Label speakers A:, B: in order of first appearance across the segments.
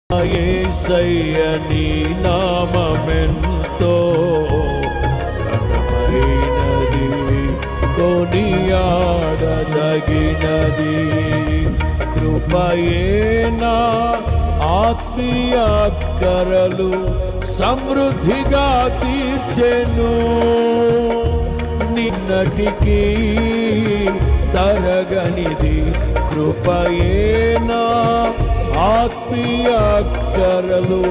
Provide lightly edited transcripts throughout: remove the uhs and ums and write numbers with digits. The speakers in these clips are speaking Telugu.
A: యేసయ్య నీ నామమెంతో ఘనమైనది, కొనియాడదగినది. కృపయే నా ఆత్మీయ అక్కరలు సమృద్ధిగా తీర్చెను. నిన్నటికి తరగనిది కృపయే నా ఆత్మీయ అక్కరలు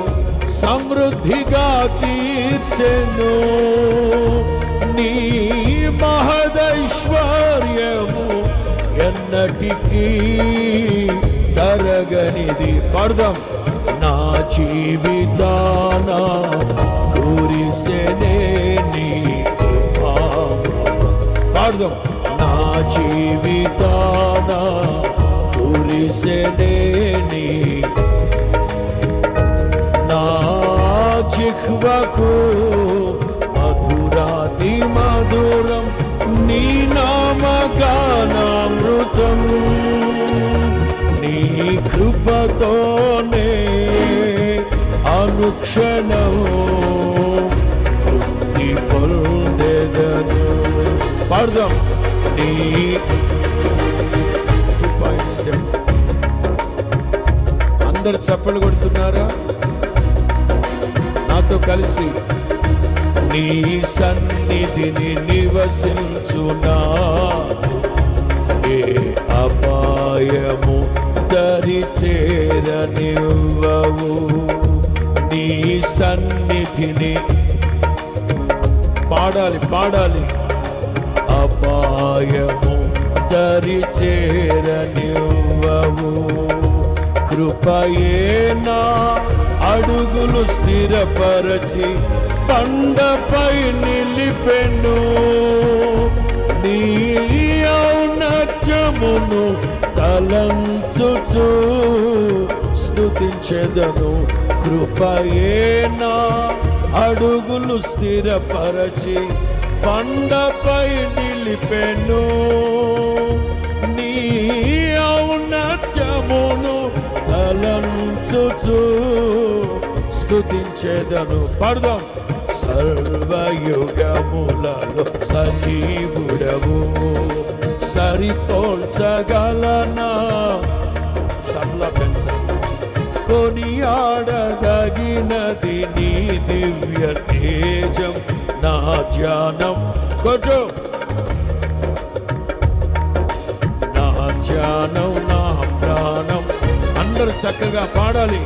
A: సమృద్ధిగా తీర్చెను. నీ మహదైశ్వర్యము ఎన్నటికీ తరగనిది. పాడదాం. నా జీవితాన కురిసెనే నీ కృపామృతం. పాడదాం. నా జీవితాన కురిసెనే నీ, నా జిహ్వకు మధురాతి మధురం నీ నామగానామృతం. నీ కృపతోనే అనుక్షణం తృప్తి పొందెదను. పాడదాం. నీ అందరు చప్పలు కొడుతున్నారా నాతో కలిసి? నీ సన్నిధిని నివసించునా, ఏ అపాయము దరి చేరనివ్వవు. నీ సన్నిధిని పాడాలి పాడాలి. అపాయము దరి చేరనివ్వవు. కృపయే నా అడుగులు స్థిరపరచి బండపై నిలిపెను. నీ ఔన్నత్యమును తలంచుచు స్తుతించెదను. కృపయే నా అడుగులు స్థిరపరచి బండపై నిలిపెను. నీ ఔన్నత్యమును తలంచుచు స్తుతించెదను. పాడదాం. సర్వయుగములలో సజీవుడవు, సరిపోల్చగలనా? తబలా పెంచండి. కొనియాడదగినది నీ దివ్య తేజం. నా ధ్యానం కొట్టు. నా ధ్యానం నా ప్రాణం. అందరూ చక్కగా పాడాలి.